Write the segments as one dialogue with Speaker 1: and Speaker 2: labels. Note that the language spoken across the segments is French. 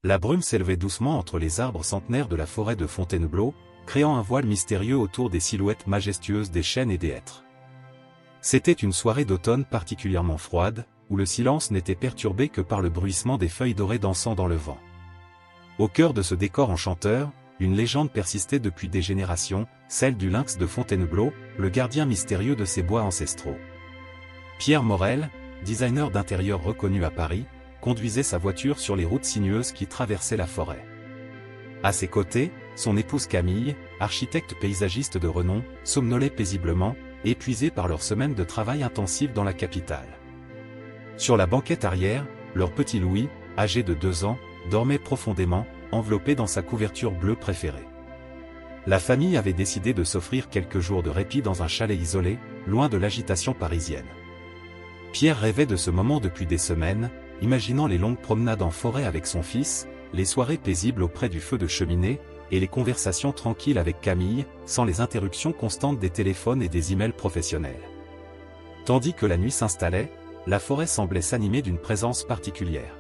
Speaker 1: La brume s'élevait doucement entre les arbres centenaires de la forêt de Fontainebleau, créant un voile mystérieux autour des silhouettes majestueuses des chênes et des hêtres. C'était une soirée d'automne particulièrement froide, où le silence n'était perturbé que par le bruissement des feuilles dorées dansant dans le vent. Au cœur de ce décor enchanteur, une légende persistait depuis des générations, celle du lynx de Fontainebleau, le gardien mystérieux de ces bois ancestraux. Pierre Morel, designer d'intérieur reconnu à Paris, conduisait sa voiture sur les routes sinueuses qui traversaient la forêt. À ses côtés, son épouse Camille, architecte paysagiste de renom, somnolait paisiblement, épuisés par leur semaine de travail intensif dans la capitale. Sur la banquette arrière, leur petit Louis, âgé de 2 ans, dormait profondément, enveloppé dans sa couverture bleue préférée. La famille avait décidé de s'offrir quelques jours de répit dans un chalet isolé, loin de l'agitation parisienne. Pierre rêvait de ce moment depuis des semaines, imaginant les longues promenades en forêt avec son fils, les soirées paisibles auprès du feu de cheminée, et les conversations tranquilles avec Camille, sans les interruptions constantes des téléphones et des emails professionnels. Tandis que la nuit s'installait, la forêt semblait s'animer d'une présence particulière.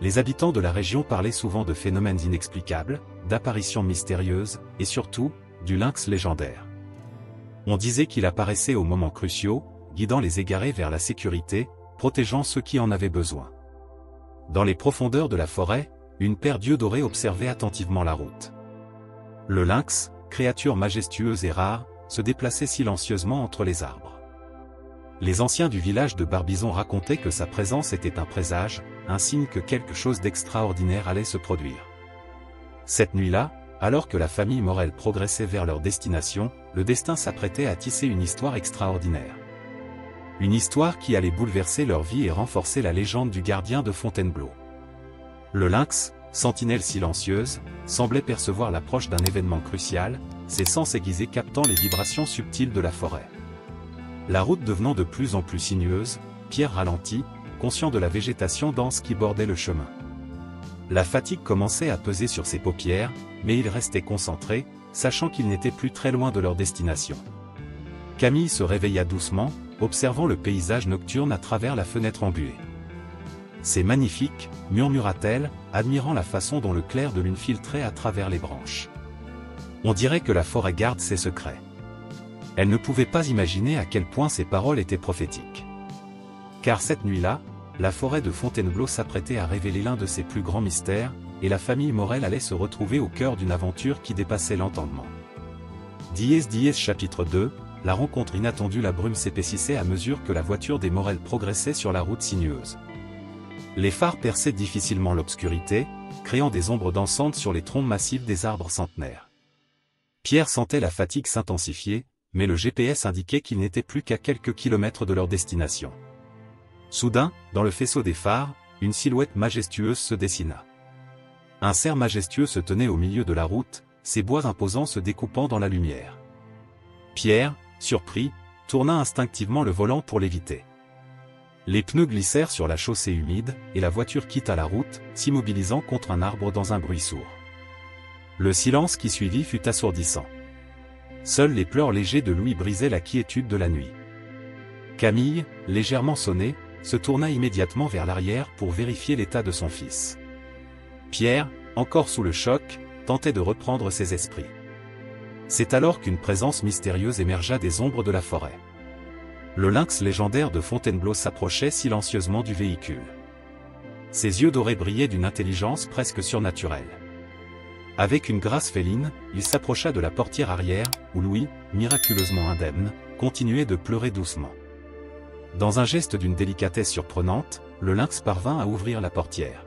Speaker 1: Les habitants de la région parlaient souvent de phénomènes inexplicables, d'apparitions mystérieuses, et surtout, du lynx légendaire. On disait qu'il apparaissait aux moments cruciaux, guidant les égarés vers la sécurité, protégeant ceux qui en avaient besoin. Dans les profondeurs de la forêt, une paire d'yeux dorés observait attentivement la route. Le lynx, créature majestueuse et rare, se déplaçait silencieusement entre les arbres. Les anciens du village de Barbizon racontaient que sa présence était un présage, un signe que quelque chose d'extraordinaire allait se produire. Cette nuit-là, alors que la famille Morel progressait vers leur destination, le destin s'apprêtait à tisser une histoire extraordinaire. Une histoire qui allait bouleverser leur vie et renforcer la légende du gardien de Fontainebleau. Le lynx, sentinelle silencieuse, semblait percevoir l'approche d'un événement crucial, ses sens aiguisés captant les vibrations subtiles de la forêt. La route devenant de plus en plus sinueuse, Pierre ralentit, conscient de la végétation dense qui bordait le chemin. La fatigue commençait à peser sur ses paupières, mais il restait concentré, sachant qu'il n'était plus très loin de leur destination. Camille se réveilla doucement, observant le paysage nocturne à travers la fenêtre embuée. « C'est magnifique », murmura-t-elle, admirant la façon dont le clair de lune filtrait à travers les branches. On dirait que la forêt garde ses secrets. Elle ne pouvait pas imaginer à quel point ces paroles étaient prophétiques. Car cette nuit-là, la forêt de Fontainebleau s'apprêtait à révéler l'un de ses plus grands mystères, et la famille Morel allait se retrouver au cœur d'une aventure qui dépassait l'entendement. Dies chapitre 2, la rencontre inattendue. La brume s'épaississait à mesure que la voiture des Morel progressait sur la route sinueuse. Les phares perçaient difficilement l'obscurité, créant des ombres dansantes sur les troncs massifs des arbres centenaires. Pierre sentait la fatigue s'intensifier, mais le GPS indiquait qu'il n'était plus qu'à quelques kilomètres de leur destination. Soudain, dans le faisceau des phares, une silhouette majestueuse se dessina. Un cerf majestueux se tenait au milieu de la route, ses bois imposants se découpant dans la lumière. Pierre, surpris, tourna instinctivement le volant pour l'éviter. Les pneus glissèrent sur la chaussée humide, et la voiture quitta la route, s'immobilisant contre un arbre dans un bruit sourd. Le silence qui suivit fut assourdissant. Seuls les pleurs légers de Louis brisaient la quiétude de la nuit. Camille, légèrement sonnée, se tourna immédiatement vers l'arrière pour vérifier l'état de son fils. Pierre, encore sous le choc, tentait de reprendre ses esprits. C'est alors qu'une présence mystérieuse émergea des ombres de la forêt. Le lynx légendaire de Fontainebleau s'approchait silencieusement du véhicule. Ses yeux dorés brillaient d'une intelligence presque surnaturelle. Avec une grâce féline, il s'approcha de la portière arrière, où Louis, miraculeusement indemne, continuait de pleurer doucement. Dans un geste d'une délicatesse surprenante, le lynx parvint à ouvrir la portière.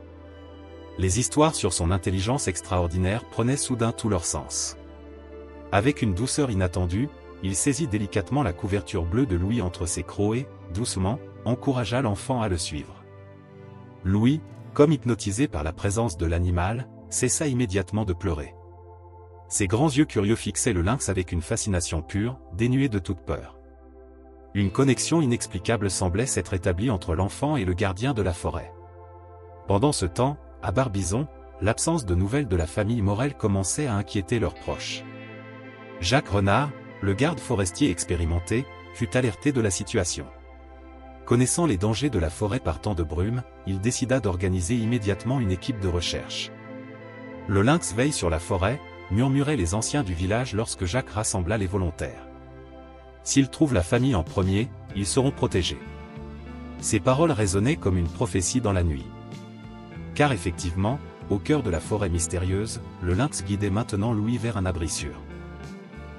Speaker 1: Les histoires sur son intelligence extraordinaire prenaient soudain tout leur sens. Avec une douceur inattendue, il saisit délicatement la couverture bleue de Louis entre ses crocs et, doucement, encouragea l'enfant à le suivre. Louis, comme hypnotisé par la présence de l'animal, cessa immédiatement de pleurer. Ses grands yeux curieux fixaient le lynx avec une fascination pure, dénuée de toute peur. Une connexion inexplicable semblait s'être établie entre l'enfant et le gardien de la forêt. Pendant ce temps, à Barbizon, l'absence de nouvelles de la famille Morel commençait à inquiéter leurs proches. Jacques Renard, le garde forestier expérimenté, fut alerté de la situation. connaissant les dangers de la forêt par temps de brume, il décida d'organiser immédiatement une équipe de recherche. Le lynx veille sur la forêt, murmuraient les anciens du village lorsque Jacques rassembla les volontaires. S'ils trouvent la famille en premier, ils seront protégés. Ces paroles résonnaient comme une prophétie dans la nuit. Car effectivement, au cœur de la forêt mystérieuse, le lynx guidait maintenant Louis vers un abri sûr.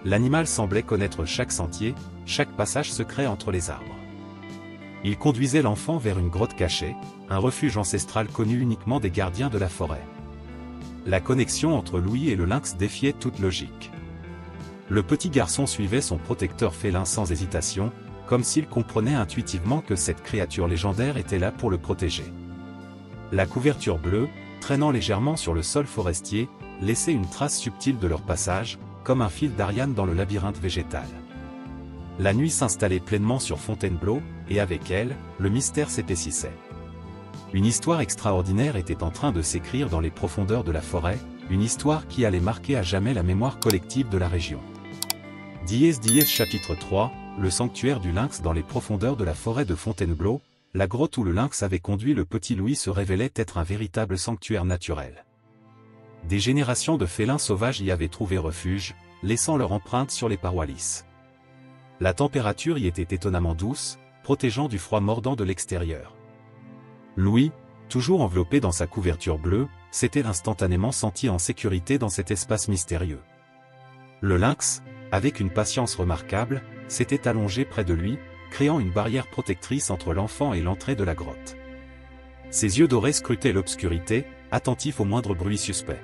Speaker 1: L'animal semblait connaître chaque sentier, chaque passage secret entre les arbres. Il conduisait l'enfant vers une grotte cachée, un refuge ancestral connu uniquement des gardiens de la forêt. La connexion entre Louis et le lynx défiait toute logique. Le petit garçon suivait son protecteur félin sans hésitation, comme s'il comprenait intuitivement que cette créature légendaire était là pour le protéger. La couverture bleue, traînant légèrement sur le sol forestier, laissait une trace subtile de leur passage, comme un fil d'Ariane dans le labyrinthe végétal. La nuit s'installait pleinement sur Fontainebleau, et avec elle, le mystère s'épaississait. Une histoire extraordinaire était en train de s'écrire dans les profondeurs de la forêt, une histoire qui allait marquer à jamais la mémoire collective de la région. Dies chapitre 3, le sanctuaire du lynx dans les profondeurs de la forêt de Fontainebleau, la grotte où le lynx avait conduit le petit Louis se révélait être un véritable sanctuaire naturel. Des générations de félins sauvages y avaient trouvé refuge, laissant leur empreinte sur les parois lisses. La température y était étonnamment douce, protégeant du froid mordant de l'extérieur. Louis, toujours enveloppé dans sa couverture bleue, s'était instantanément senti en sécurité dans cet espace mystérieux. Le lynx, avec une patience remarquable, s'était allongé près de lui, créant une barrière protectrice entre l'enfant et l'entrée de la grotte. Ses yeux dorés scrutaient l'obscurité, attentifs au moindre bruit suspect.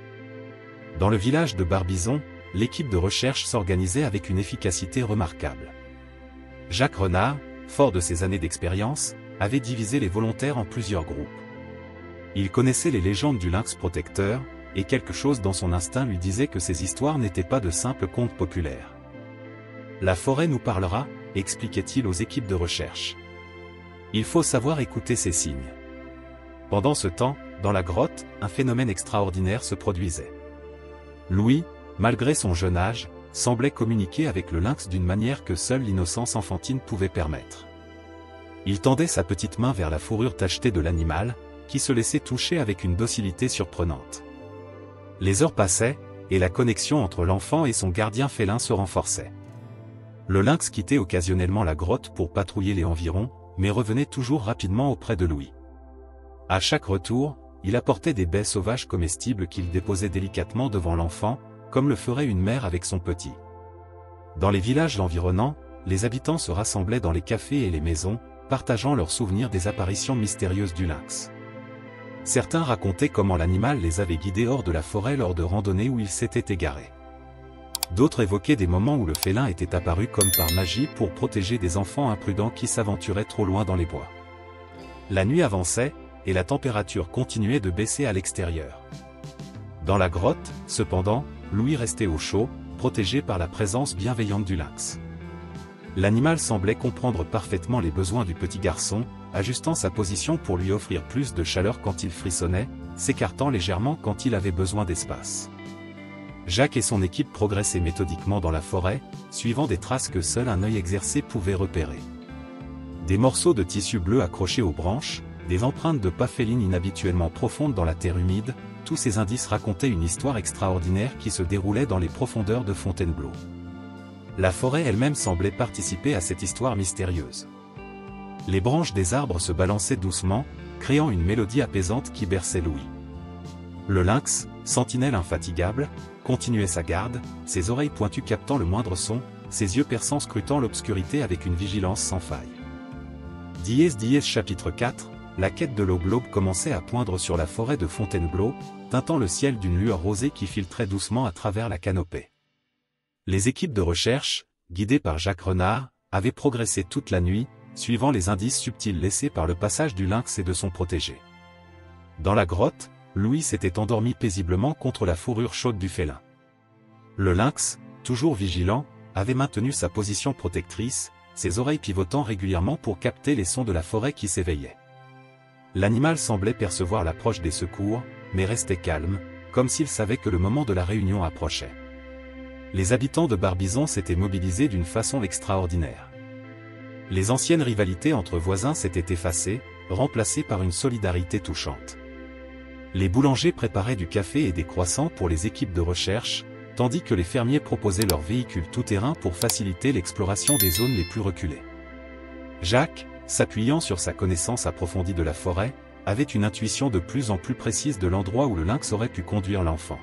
Speaker 1: Dans le village de Barbizon, l'équipe de recherche s'organisait avec une efficacité remarquable. Jacques Renard, fort de ses années d'expérience, avait divisé les volontaires en plusieurs groupes. Il connaissait les légendes du lynx protecteur, et quelque chose dans son instinct lui disait que ces histoires n'étaient pas de simples contes populaires. La forêt nous parlera, expliquait-il aux équipes de recherche. Il faut savoir écouter ces signes. Pendant ce temps, dans la grotte, un phénomène extraordinaire se produisait. Louis, malgré son jeune âge, semblait communiquer avec le lynx d'une manière que seule l'innocence enfantine pouvait permettre. Il tendait sa petite main vers la fourrure tachetée de l'animal, qui se laissait toucher avec une docilité surprenante. Les heures passaient, et la connexion entre l'enfant et son gardien félin se renforçait. Le lynx quittait occasionnellement la grotte pour patrouiller les environs, mais revenait toujours rapidement auprès de Louis. À chaque retour, il apportait des baies sauvages comestibles qu'il déposait délicatement devant l'enfant, comme le ferait une mère avec son petit. Dans les villages environnants, les habitants se rassemblaient dans les cafés et les maisons, partageant leurs souvenirs des apparitions mystérieuses du lynx. Certains racontaient comment l'animal les avait guidés hors de la forêt lors de randonnées où ils s'étaient égarés. D'autres évoquaient des moments où le félin était apparu comme par magie pour protéger des enfants imprudents qui s'aventuraient trop loin dans les bois. La nuit avançait, et la température continuait de baisser à l'extérieur. Dans la grotte, cependant, Louis restait au chaud, protégé par la présence bienveillante du lynx. L'animal semblait comprendre parfaitement les besoins du petit garçon, ajustant sa position pour lui offrir plus de chaleur quand il frissonnait, s'écartant légèrement quand il avait besoin d'espace. Jacques et son équipe progressaient méthodiquement dans la forêt, suivant des traces que seul un œil exercé pouvait repérer. Des morceaux de tissu bleu accrochés aux branches, des empreintes de pas félines inhabituellement profondes dans la terre humide, tous ces indices racontaient une histoire extraordinaire qui se déroulait dans les profondeurs de Fontainebleau. La forêt elle-même semblait participer à cette histoire mystérieuse. Les branches des arbres se balançaient doucement, créant une mélodie apaisante qui berçait Louis. Le lynx, sentinelle infatigable, continuait sa garde, ses oreilles pointues captant le moindre son, ses yeux perçants scrutant l'obscurité avec une vigilance sans faille. Dies chapitre 4, la quête de l'eau globe commençait à poindre sur la forêt de Fontainebleau, teintant le ciel d'une lueur rosée qui filtrait doucement à travers la canopée. Les équipes de recherche, guidées par Jacques Renard, avaient progressé toute la nuit, suivant les indices subtils laissés par le passage du lynx et de son protégé. Dans la grotte, Louis s'était endormi paisiblement contre la fourrure chaude du félin. Le lynx, toujours vigilant, avait maintenu sa position protectrice, ses oreilles pivotant régulièrement pour capter les sons de la forêt qui s'éveillait. L'animal semblait percevoir l'approche des secours, mais restait calme, comme s'il savait que le moment de la réunion approchait. Les habitants de Barbizon s'étaient mobilisés d'une façon extraordinaire. Les anciennes rivalités entre voisins s'étaient effacées, remplacées par une solidarité touchante. Les boulangers préparaient du café et des croissants pour les équipes de recherche, tandis que les fermiers proposaient leurs véhicules tout-terrain pour faciliter l'exploration des zones les plus reculées. Jacques, s'appuyant sur sa connaissance approfondie de la forêt, avait une intuition de plus en plus précise de l'endroit où le lynx aurait pu conduire l'enfant.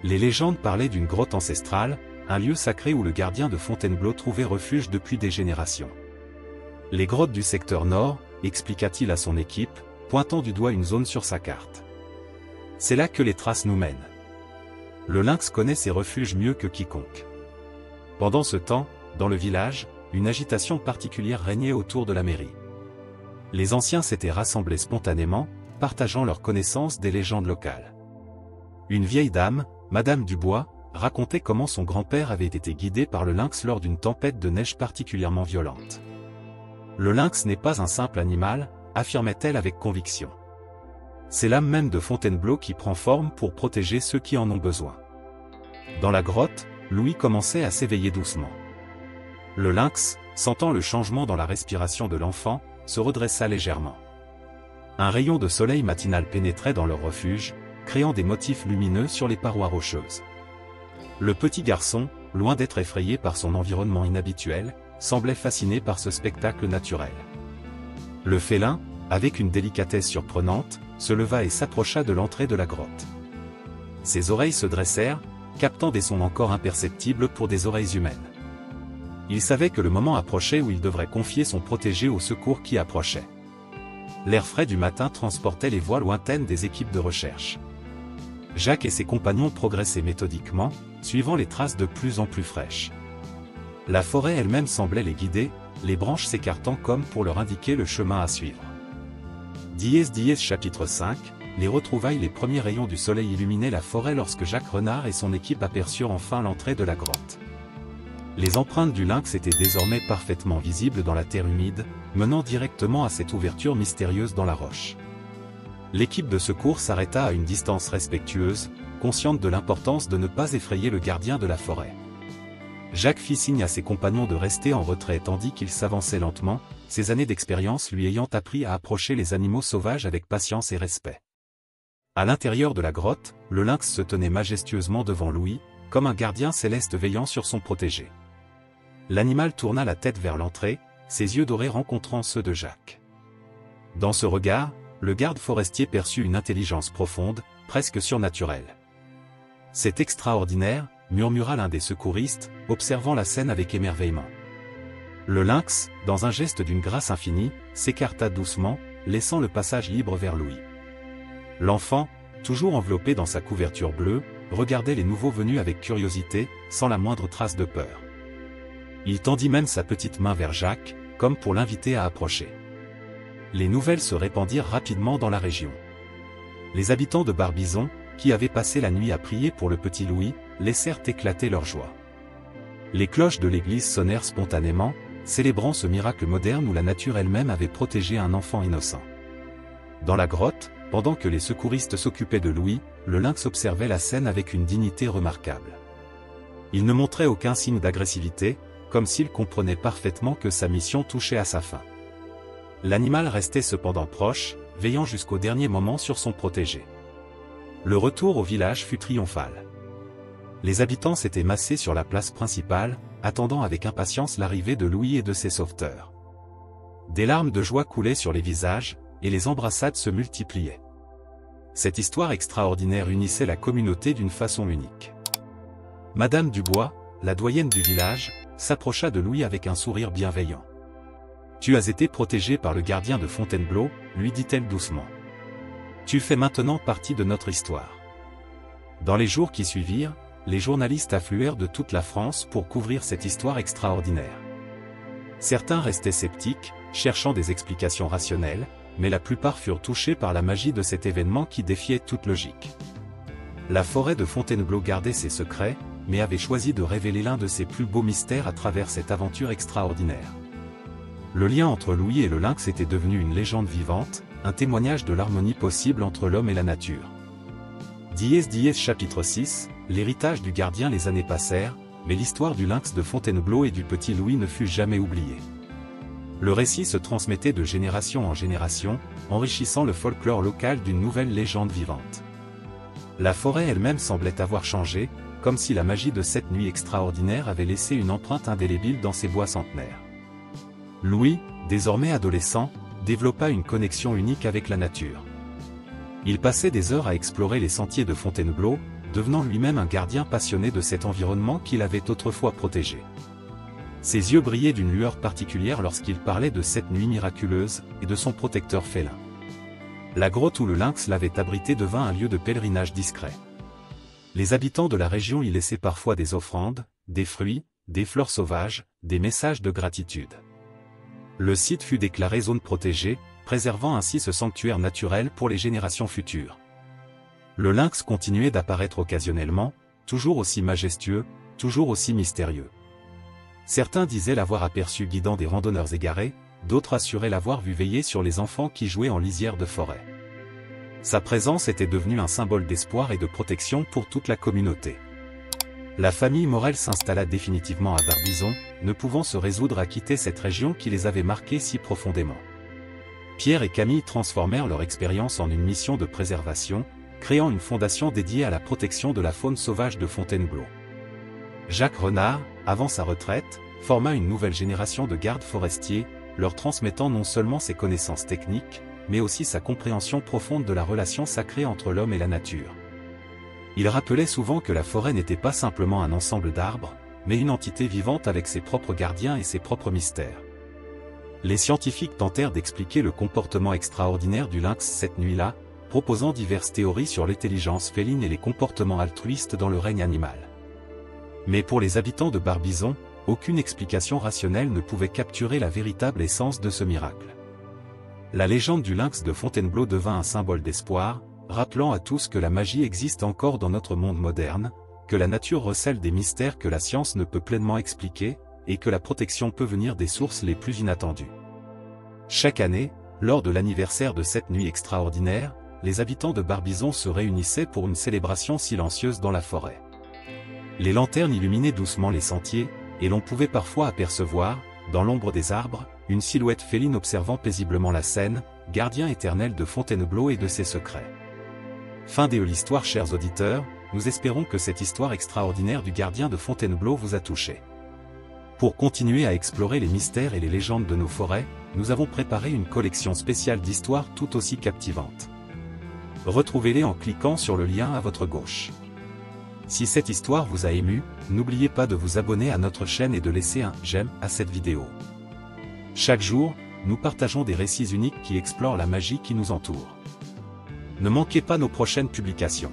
Speaker 1: Les légendes parlaient d'une grotte ancestrale, un lieu sacré où le gardien de Fontainebleau trouvait refuge depuis des générations. Les grottes du secteur nord, expliqua-t-il à son équipe, pointant du doigt une zone sur sa carte. C'est là que les traces nous mènent. Le lynx connaît ses refuges mieux que quiconque. Pendant ce temps, dans le village, une agitation particulière régnait autour de la mairie. Les anciens s'étaient rassemblés spontanément, partageant leurs connaissances des légendes locales. Une vieille dame, Madame Dubois, racontait comment son grand-père avait été guidé par le lynx lors d'une tempête de neige particulièrement violente. Le lynx n'est pas un simple animal, affirmait-elle avec conviction. C'est l'âme même de Fontainebleau qui prend forme pour protéger ceux qui en ont besoin. Dans la grotte, Louis commençait à s'éveiller doucement. Le lynx, sentant le changement dans la respiration de l'enfant, se redressa légèrement. Un rayon de soleil matinal pénétrait dans leur refuge, créant des motifs lumineux sur les parois rocheuses. Le petit garçon, loin d'être effrayé par son environnement inhabituel, semblait fasciné par ce spectacle naturel. Le félin, avec une délicatesse surprenante, se leva et s'approcha de l'entrée de la grotte. Ses oreilles se dressèrent, captant des sons encore imperceptibles pour des oreilles humaines. Il savait que le moment approchait où il devrait confier son protégé au secours qui approchait. L'air frais du matin transportait les voix lointaines des équipes de recherche. Jacques et ses compagnons progressaient méthodiquement, suivant les traces de plus en plus fraîches. La forêt elle-même semblait les guider, les branches s'écartant comme pour leur indiquer le chemin à suivre. Chapitre 5, les retrouvailles. Les premiers rayons du soleil illuminaient la forêt lorsque Jacques Renard et son équipe aperçurent enfin l'entrée de la grotte. Les empreintes du lynx étaient désormais parfaitement visibles dans la terre humide, menant directement à cette ouverture mystérieuse dans la roche. L'équipe de secours s'arrêta à une distance respectueuse, consciente de l'importance de ne pas effrayer le gardien de la forêt. Jacques fit signe à ses compagnons de rester en retrait tandis qu'il s'avançait lentement, ses années d'expérience lui ayant appris à approcher les animaux sauvages avec patience et respect. À l'intérieur de la grotte, le lynx se tenait majestueusement devant Louis, comme un gardien céleste veillant sur son protégé. L'animal tourna la tête vers l'entrée, ses yeux dorés rencontrant ceux de Jacques. Dans ce regard, le garde forestier perçut une intelligence profonde, presque surnaturelle. « C'est extraordinaire », murmura l'un des secouristes, observant la scène avec émerveillement. Le lynx, dans un geste d'une grâce infinie, s'écarta doucement, laissant le passage libre vers Louis. L'enfant, toujours enveloppé dans sa couverture bleue, regardait les nouveaux venus avec curiosité, sans la moindre trace de peur. Il tendit même sa petite main vers Jacques, comme pour l'inviter à approcher. Les nouvelles se répandirent rapidement dans la région. Les habitants de Barbizon, qui avaient passé la nuit à prier pour le petit Louis, laissèrent éclater leur joie. Les cloches de l'église sonnèrent spontanément, célébrant ce miracle moderne où la nature elle-même avait protégé un enfant innocent. Dans la grotte, pendant que les secouristes s'occupaient de Louis, le lynx observait la scène avec une dignité remarquable. Il ne montrait aucun signe d'agressivité, comme s'il comprenait parfaitement que sa mission touchait à sa fin. L'animal restait cependant proche, veillant jusqu'au dernier moment sur son protégé. Le retour au village fut triomphal. Les habitants s'étaient massés sur la place principale, attendant avec impatience l'arrivée de Louis et de ses sauveteurs. Des larmes de joie coulaient sur les visages, et les embrassades se multipliaient. Cette histoire extraordinaire unissait la communauté d'une façon unique. Madame Dubois, la doyenne du village, s'approcha de Louis avec un sourire bienveillant. « Tu as été protégé par le gardien de Fontainebleau », lui dit-elle doucement. « Tu fais maintenant partie de notre histoire. » Dans les jours qui suivirent, les journalistes affluèrent de toute la France pour couvrir cette histoire extraordinaire. Certains restaient sceptiques, cherchant des explications rationnelles, mais la plupart furent touchés par la magie de cet événement qui défiait toute logique. La forêt de Fontainebleau gardait ses secrets, mais avait choisi de révéler l'un de ses plus beaux mystères à travers cette aventure extraordinaire. Le lien entre Louis et le lynx était devenu une légende vivante, un témoignage de l'harmonie possible entre l'homme et la nature. Chapitre 6, l'héritage du gardien. Les années passèrent, mais l'histoire du lynx de Fontainebleau et du petit Louis ne fut jamais oubliée. Le récit se transmettait de génération en génération, enrichissant le folklore local d'une nouvelle légende vivante. La forêt elle-même semblait avoir changé, comme si la magie de cette nuit extraordinaire avait laissé une empreinte indélébile dans ces bois centenaires. Louis, désormais adolescent, développa une connexion unique avec la nature. Il passait des heures à explorer les sentiers de Fontainebleau, devenant lui-même un gardien passionné de cet environnement qu'il avait autrefois protégé. Ses yeux brillaient d'une lueur particulière lorsqu'il parlait de cette nuit miraculeuse et de son protecteur félin. La grotte où le lynx l'avait abrité devint un lieu de pèlerinage discret. Les habitants de la région y laissaient parfois des offrandes, des fruits, des fleurs sauvages, des messages de gratitude. Le site fut déclaré zone protégée, préservant ainsi ce sanctuaire naturel pour les générations futures. Le lynx continuait d'apparaître occasionnellement, toujours aussi majestueux, toujours aussi mystérieux. Certains disaient l'avoir aperçu guidant des randonneurs égarés, d'autres assuraient l'avoir vu veiller sur les enfants qui jouaient en lisière de forêt. Sa présence était devenue un symbole d'espoir et de protection pour toute la communauté. La famille Morel s'installa définitivement à Barbizon, ne pouvant se résoudre à quitter cette région qui les avait marqués si profondément. Pierre et Camille transformèrent leur expérience en une mission de préservation, créant une fondation dédiée à la protection de la faune sauvage de Fontainebleau. Jacques Renard, avant sa retraite, forma une nouvelle génération de gardes forestiers, leur transmettant non seulement ses connaissances techniques, mais aussi sa compréhension profonde de la relation sacrée entre l'homme et la nature. Il rappelait souvent que la forêt n'était pas simplement un ensemble d'arbres, mais une entité vivante avec ses propres gardiens et ses propres mystères. Les scientifiques tentèrent d'expliquer le comportement extraordinaire du lynx cette nuit-là, proposant diverses théories sur l'intelligence féline et les comportements altruistes dans le règne animal. Mais pour les habitants de Barbizon, aucune explication rationnelle ne pouvait capturer la véritable essence de ce miracle. La légende du lynx de Fontainebleau devint un symbole d'espoir, rappelant à tous que la magie existe encore dans notre monde moderne, que la nature recèle des mystères que la science ne peut pleinement expliquer, et que la protection peut venir des sources les plus inattendues. Chaque année, lors de l'anniversaire de cette nuit extraordinaire, les habitants de Barbizon se réunissaient pour une célébration silencieuse dans la forêt. Les lanternes illuminaient doucement les sentiers, et l'on pouvait parfois apercevoir, dans l'ombre des arbres, une silhouette féline observant paisiblement la scène, gardien éternel de Fontainebleau et de ses secrets. Fin de l'histoire, chers auditeurs, nous espérons que cette histoire extraordinaire du gardien de Fontainebleau vous a touché. Pour continuer à explorer les mystères et les légendes de nos forêts, nous avons préparé une collection spéciale d'histoires tout aussi captivantes. Retrouvez-les en cliquant sur le lien à votre gauche. Si cette histoire vous a ému, n'oubliez pas de vous abonner à notre chaîne et de laisser un « j'aime » à cette vidéo. Chaque jour, nous partageons des récits uniques qui explorent la magie qui nous entoure. Ne manquez pas nos prochaines publications.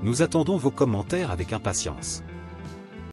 Speaker 1: Nous attendons vos commentaires avec impatience.